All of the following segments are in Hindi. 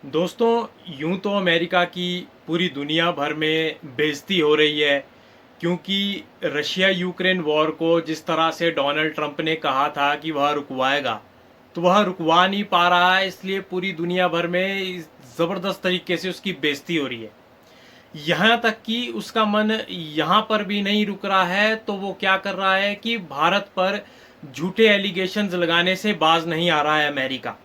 दोस्तों, यूं तो अमेरिका की पूरी दुनिया भर में बेइज्जती हो रही है क्योंकि रशिया यूक्रेन वॉर को जिस तरह से डोनाल्ड ट्रंप ने कहा था कि वह रुकवाएगा, तो वह रुकवा नहीं पा रहा है। इसलिए पूरी दुनिया भर में ज़बरदस्त तरीके से उसकी बेइज्जती हो रही है। यहाँ तक कि उसका मन यहाँ पर भी नहीं रुक रहा है, तो वो क्या कर रहा है कि भारत पर झूठे एलिगेशंस लगाने से बाज नहीं आ रहा है अमेरिका।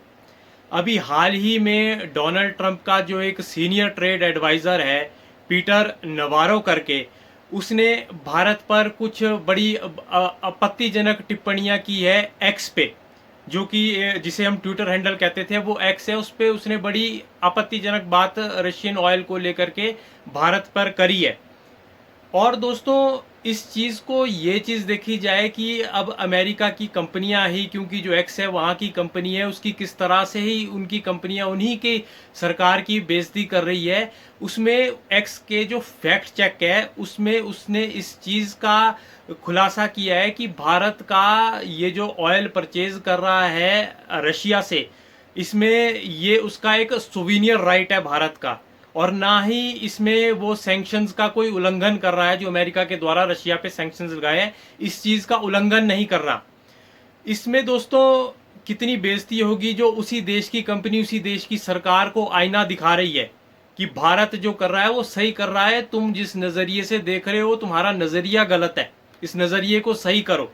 अभी हाल ही में डोनाल्ड ट्रंप का जो एक सीनियर ट्रेड एडवाइज़र है, पीटर नवारो करके, उसने भारत पर कुछ बड़ी आपत्तिजनक टिप्पणियां की है एक्स पे, जो कि जिसे हम ट्विटर हैंडल कहते थे, वो एक्स है। उस पे उसने बड़ी आपत्तिजनक बात रशियन ऑयल को लेकर के भारत पर करी है। और दोस्तों, इस चीज़ को ये चीज़ देखी जाए कि अब अमेरिका की कंपनियां ही, क्योंकि जो एक्स है वहाँ की कंपनी है, उसकी किस तरह से ही उनकी कंपनियां उन्हीं के सरकार की बेइज्जती कर रही है। उसमें एक्स के जो फैक्ट चेक है उसमें उसने इस चीज़ का खुलासा किया है कि भारत का ये जो ऑयल परचेज कर रहा है रशिया से, इसमें ये उसका एक सोविनियर राइट है भारत का, और ना ही इसमें वो सैंक्शंस का कोई उल्लंघन कर रहा है। जो अमेरिका के द्वारा रशिया पे सैंक्शंस लगाए हैं, इस चीज़ का उल्लंघन नहीं कर रहा। इसमें दोस्तों कितनी बेइज्जती होगी, जो उसी देश की कंपनी उसी देश की सरकार को आईना दिखा रही है कि भारत जो कर रहा है वो सही कर रहा है, तुम जिस नज़रिए से देख रहे हो तुम्हारा नज़रिया गलत है, इस नज़रिए को सही करो।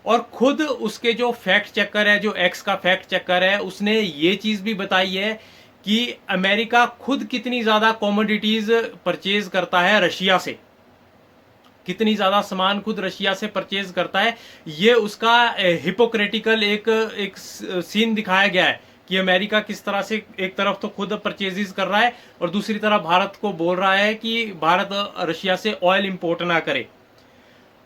और खुद उसके जो फैक्ट चेकर है, जो एक्स का फैक्ट चेकर है, उसने ये चीज़ भी बताई है कि अमेरिका खुद कितनी ज़्यादा कॉमोडिटीज़ परचेज करता है रशिया से, कितनी ज़्यादा सामान खुद रशिया से परचेज करता है। ये उसका हिपोक्रेटिकल एक एक सीन दिखाया गया है कि अमेरिका किस तरह से एक तरफ तो खुद परचेजेस कर रहा है और दूसरी तरफ भारत को बोल रहा है कि भारत रशिया से ऑयल इंपोर्ट ना करे।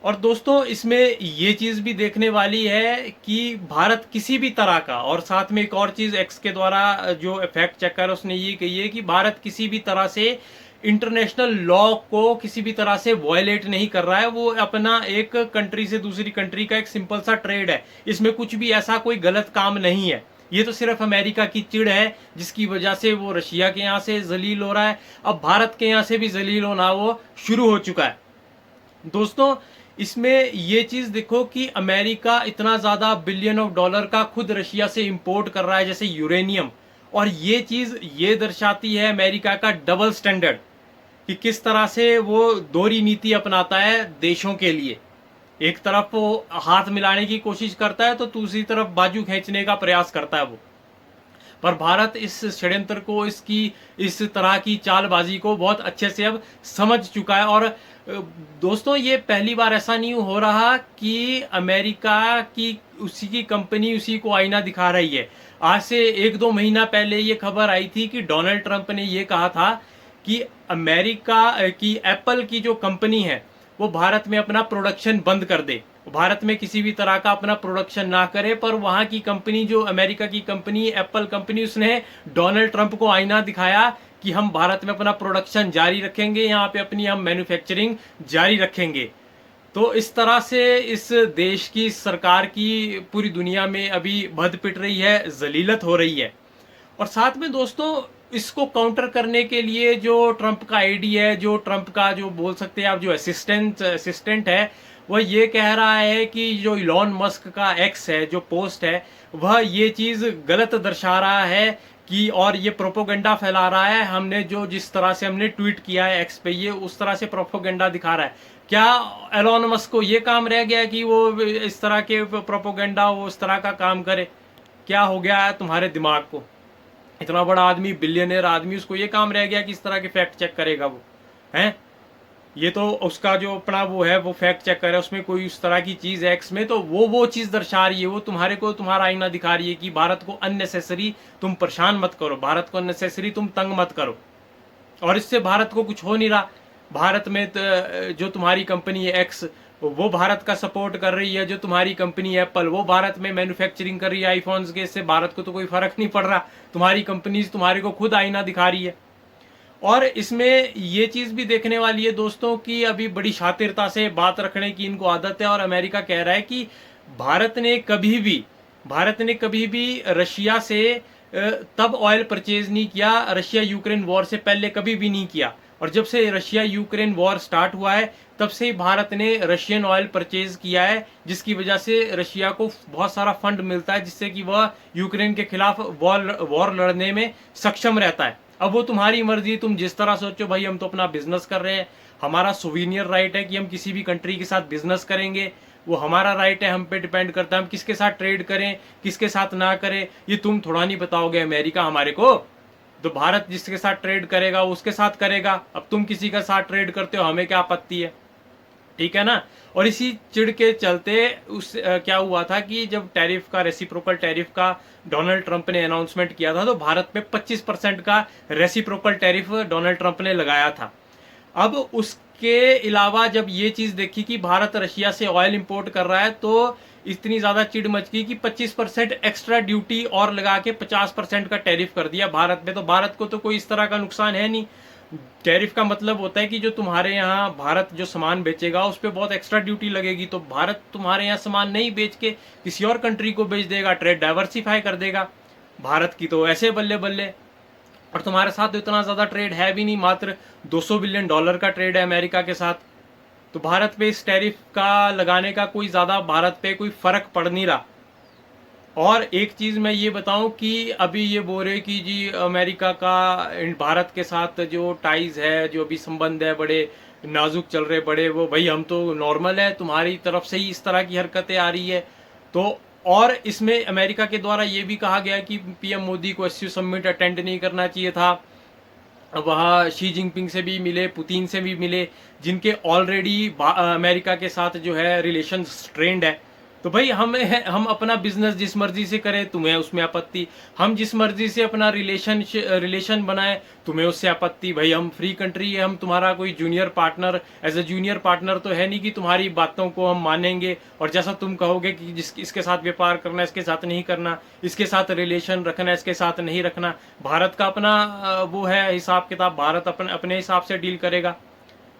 और दोस्तों, इसमें ये चीज़ भी देखने वाली है कि भारत किसी भी तरह का, और साथ में एक और चीज़ एक्स के द्वारा जो फैक्ट चेकर उसने ये कही है कि भारत किसी भी तरह से इंटरनेशनल लॉ को किसी भी तरह से वायलेट नहीं कर रहा है। वो अपना एक कंट्री से दूसरी कंट्री का एक सिंपल सा ट्रेड है, इसमें कुछ भी ऐसा कोई गलत काम नहीं है। ये तो सिर्फ अमेरिका की चिड़ है जिसकी वजह से वो रशिया के यहाँ से जलील हो रहा है, अब भारत के यहाँ से भी जलील होना वो शुरू हो चुका है। दोस्तों, इसमें ये चीज देखो कि अमेरिका इतना ज्यादा बिलियन ऑफ डॉलर का खुद रशिया से इंपोर्ट कर रहा है, जैसे यूरेनियम। और ये चीज ये दर्शाती है अमेरिका का डबल स्टैंडर्ड, कि किस तरह से वो दोहरी नीति अपनाता है देशों के लिए। एक तरफ वो हाथ मिलाने की कोशिश करता है तो दूसरी तरफ बाजू खींचने का प्रयास करता है वो। पर भारत इस षड्यंत्र को, इसकी इस तरह की चालबाजी को बहुत अच्छे से अब समझ चुका है। और दोस्तों, ये पहली बार ऐसा नहीं हो रहा कि अमेरिका की उसी की कंपनी उसी को आईना दिखा रही है। आज से एक दो महीना पहले ये खबर आई थी कि डोनाल्ड ट्रंप ने ये कहा था कि अमेरिका की एप्पल की जो कंपनी है वो भारत में अपना प्रोडक्शन बंद कर दे, भारत में किसी भी तरह का अपना प्रोडक्शन ना करे। पर वहाँ की कंपनी, जो अमेरिका की कंपनी एप्पल कंपनी, उसने डोनाल्ड ट्रंप को आईना दिखाया कि हम भारत में अपना प्रोडक्शन जारी रखेंगे, यहाँ पे अपनी हम मैन्युफैक्चरिंग जारी रखेंगे। तो इस तरह से इस देश की सरकार की पूरी दुनिया में अभी भद पिट रही है, जलीलत हो रही है। और साथ में दोस्तों, इसको काउंटर करने के लिए जो ट्रंप का आईडी है, जो ट्रंप का जो बोल सकते हैं आप जो असिस्टेंट है, वह ये कह रहा है कि जो इलॉन मस्क का एक्स है, जो पोस्ट है, वह ये चीज़ गलत दर्शा रहा है कि, और ये प्रोपोगंडा फैला रहा है। हमने जो जिस तरह से हमने ट्वीट किया है एक्स पे, ये उस तरह से प्रोपोगंडा दिखा रहा है। क्या एलॉन मस्क को ये काम रह गया कि वो इस तरह के प्रोपोगंडा, वो इस तरह का काम करे? क्या हो गया है तुम्हारे दिमाग को? इतना बड़ा आदमी, बिलियनर आदमी, उसको ये काम रह गया कि इस तरह के फैक्ट चेक करेगा वो? हैं? ये तो उसका जो अपना वो है, वो फैक्ट चेक करे, उसमें कोई उस तरह की चीज़ है एक्स में, तो वो चीज़ दर्शा रही है, वो तुम्हारे को तुम्हारा आईना दिखा रही है कि भारत को अननेसेसरी तुम परेशान मत करो, भारत को अननेसेसरी तुम तंग मत करो। और इससे भारत को कुछ हो नहीं रहा। भारत में जो तुम्हारी कंपनी है एक्स, वो भारत का सपोर्ट कर रही है। जो तुम्हारी कंपनी है एप्पल, वो भारत में मैन्युफैक्चरिंग कर रही है आईफोन्स के। इससे भारत को तो कोई फर्क नहीं पड़ रहा। तुम्हारी कंपनीज तुम्हारे को खुद आईना दिखा रही है। और इसमें ये चीज़ भी देखने वाली है दोस्तों कि अभी बड़ी शातिरता से बात रखने की इनको आदत है। और अमेरिका कह रहा है कि भारत ने कभी भी रशिया से तब ऑयल परचेज नहीं किया, रशिया यूक्रेन वॉर से पहले कभी भी नहीं किया। और जब से रशिया यूक्रेन वॉर स्टार्ट हुआ है तब से भारत ने रशियन ऑयल परचेज किया है, जिसकी वजह से रशिया को बहुत सारा फंड मिलता है, जिससे कि वह यूक्रेन के खिलाफ वॉर लड़ने में सक्षम रहता है। अब वो तुम्हारी मर्जी, तुम जिस तरह सोचो भाई, हम तो अपना बिजनेस कर रहे हैं, हमारा सोवीनियर राइट है कि हम किसी भी कंट्री के साथ बिजनेस करेंगे, वो हमारा राइट है, हम पे डिपेंड करता है हम किसके साथ ट्रेड करें किसके साथ ना करें। ये तुम थोड़ा नहीं बताओगे अमेरिका हमारे को। तो भारत जिसके साथ ट्रेड करेगा वो उसके साथ करेगा। अब तुम किसी का साथ ट्रेड करते हो, हमें क्या आपत्ति है, ठीक है ना। और इसी चिढ़ के चलते क्या हुआ था कि जब टैरिफ का, रेसिप्रोकल टैरिफ का डोनाल्ड ट्रंप ने अनाउंसमेंट किया था, तो भारत पे 25% का रेसिप्रोकल टैरिफ डोनाल्ड ट्रंप ने लगाया था। अब उसके अलावा जब ये चीज देखी कि भारत रशिया से ऑयल इंपोर्ट कर रहा है, तो इतनी ज्यादा चिढ़ मच गई कि 25% एक्स्ट्रा ड्यूटी और लगा के 50% का टैरिफ कर दिया भारत में। तो भारत को तो कोई इस तरह का नुकसान है नहीं। टैरिफ का मतलब होता है कि जो तुम्हारे यहाँ भारत जो सामान बेचेगा उस पर बहुत एक्स्ट्रा ड्यूटी लगेगी, तो भारत तुम्हारे यहाँ सामान नहीं बेच के किसी और कंट्री को बेच देगा, ट्रेड डाइवर्सिफाई कर देगा। भारत की तो ऐसे बल्ले बल्ले। और तुम्हारे साथ तो इतना ज्यादा ट्रेड है भी नहीं, मात्र $200 बिलियन का ट्रेड है अमेरिका के साथ। तो भारत पे इस टैरिफ का लगाने का कोई ज्यादा भारत पे कोई फर्क पड़ नहीं रहा। और एक चीज मैं ये बताऊं कि अभी ये बोल रहे कि जी अमेरिका का भारत के साथ जो टाइज है, जो भी संबंध है, बड़े नाजुक चल रहे, बड़े वो भाई हम तो नॉर्मल है, तुम्हारी तरफ से ही इस तरह की हरकतें आ रही है। तो और इसमें अमेरिका के द्वारा ये भी कहा गया कि पीएम मोदी को एससीओ समिट अटेंड नहीं करना चाहिए था। वहाँ शी जिनपिंग से भी मिले, पुतिन से भी मिले, जिनके ऑलरेडी अमेरिका के साथ जो है रिलेशन स्ट्रेंड है। तो भाई हम अपना बिजनेस जिस मर्जी से करें, तुम्हें उसमें आपत्ति। हम जिस मर्जी से अपना रिलेशन बनाए, तुम्हें उससे आपत्ति। भाई हम फ्री कंट्री है, हम तुम्हारा कोई junior partner, as a junior partner तो है नहीं कि तुम्हारी बातों को हम मानेंगे और जैसा तुम कहोगे कि इसके साथ व्यापार करना, इसके साथ नहीं करना, इसके साथ रिलेशन रखना, इसके साथ नहीं रखना। भारत का अपना वो है हिसाब किताब, भारत अपने हिसाब से डील करेगा।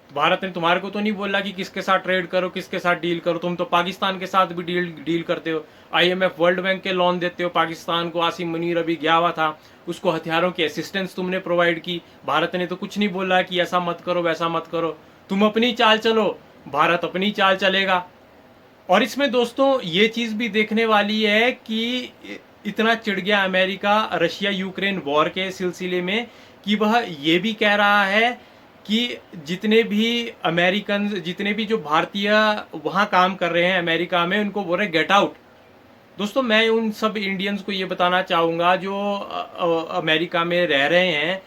भारत ने तुम्हारे को तो नहीं बोला कि किसके साथ ट्रेड करो, किसके साथ डील करो। तुम तो पाकिस्तान के साथ भी डील करते हो, आईएमएफ वर्ल्ड बैंक के लोन देते हो पाकिस्तान को। आसिम मुनीर अभी गया हुआ था, उसको हथियारों की असिस्टेंस तुमने प्रोवाइड की। भारत ने तो कुछ नहीं बोला कि ऐसा मत करो वैसा मत करो, तुम अपनी चाल चलो, भारत अपनी चाल चलेगा। और इसमें दोस्तों ये चीज भी देखने वाली है कि इतना चिढ़ गया अमेरिका रशिया यूक्रेन वॉर के सिलसिले में कि वह ये भी कह रहा है कि जितने भी अमेरिकन, जितने भी जो भारतीय वहां काम कर रहे हैं अमेरिका में, उनको बोल रहे गेट आउट। दोस्तों मैं उन सब इंडियंस को ये बताना चाहूँगा जो अमेरिका में रह रहे हैं,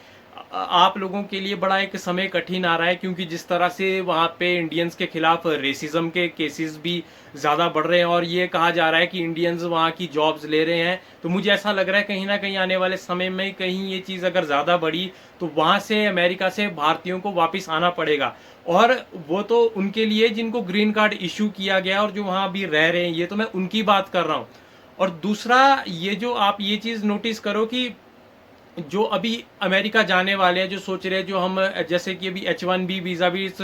आप लोगों के लिए बड़ा एक समय कठिन आ रहा है, क्योंकि जिस तरह से वहाँ पे इंडियंस के खिलाफ रेसिज्म के केसेस भी ज़्यादा बढ़ रहे हैं और ये कहा जा रहा है कि इंडियंस वहाँ की जॉब्स ले रहे हैं। तो मुझे ऐसा लग रहा है कहीं ना कहीं आने वाले समय में कहीं ये चीज़ अगर ज़्यादा बढ़ी तो वहाँ से अमेरिका से भारतीयों को वापस आना पड़ेगा। और वो तो उनके लिए जिनको ग्रीन कार्ड इशू किया गया और जो वहाँ अभी रह रहे हैं, ये तो मैं उनकी बात कर रहा हूँ। और दूसरा ये जो आप ये चीज़ नोटिस करो कि जो अभी अमेरिका जाने वाले हैं, जो सोच रहे हैं, जो हम जैसे कि अभी H1B वीज़ा भी इस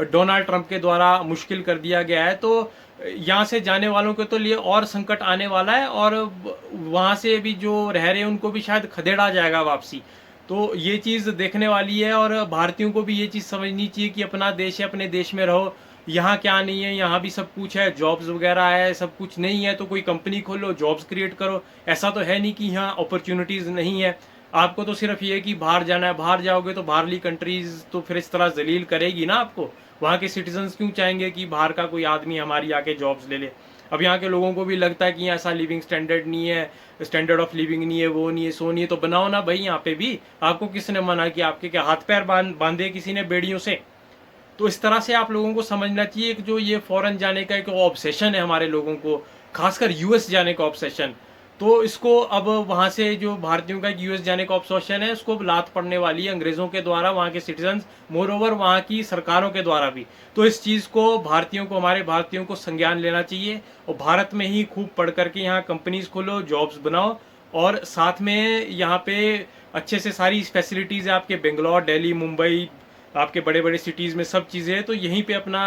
डोनाल्ड ट्रंप के द्वारा मुश्किल कर दिया गया है, तो यहाँ से जाने वालों के तो लिए और संकट आने वाला है और वहाँ से भी जो रह रहे हैं उनको भी शायद खदेड़ा जाएगा वापसी। तो ये चीज़ देखने वाली है और भारतीयों को भी ये चीज़ समझनी चाहिए कि अपना देश है, अपने देश में रहो। यहाँ क्या नहीं है, यहाँ भी सब कुछ है, जॉब्स वगैरह है, सब कुछ नहीं है तो कोई कंपनी खोलो, जॉब्स क्रिएट करो। ऐसा तो है नहीं कि यहाँ अपॉर्चुनिटीज़ नहीं है। आपको तो सिर्फ ये कि बाहर जाना है, बाहर जाओगे तो बाहरली कंट्रीज तो फिर इस तरह जलील करेगी ना आपको। वहाँ के सिटीजन्स क्यों चाहेंगे कि बाहर का कोई आदमी हमारी आके जॉब्स ले ले। अब यहाँ के लोगों को भी लगता है कि यहाँ ऐसा लिविंग स्टैंडर्ड नहीं है, स्टैंडर्ड ऑफ लिविंग नहीं है, वो नहीं है, सो नहीं है, तो बनाओ ना भाई यहाँ पे भी। आपको किसने मना किया? आपके क्या हाथ पैर बांधे किसी ने बेड़ियों से? तो इस तरह से आप लोगों को समझना चाहिए कि जो ये फॉरेन जाने का एक ऑब्सेशन है हमारे लोगों को, खासकर यूएस जाने का ऑब्सेशन, तो इसको अब वहाँ से जो भारतीयों का यूएस जाने का ऑब्सेशन है उसको लात पड़ने वाली है अंग्रेजों के द्वारा, वहाँ के सिटीजन्स, मोर ओवर वहाँ की सरकारों के द्वारा भी। तो इस चीज़ को भारतीयों को, हमारे भारतीयों को संज्ञान लेना चाहिए और भारत में ही खूब पढ़ करके यहाँ कंपनीज खोलो, जॉब्स बनाओ और साथ में यहाँ पे अच्छे से सारी फैसिलिटीज़ है आपके बेंगलोर, दिल्ली, मुंबई, आपके बड़े बड़े सिटीज़ में सब चीज़ें हैं। तो यहीं पे अपना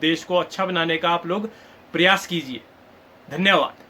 देश को अच्छा बनाने का आप लोग प्रयास कीजिए। धन्यवाद।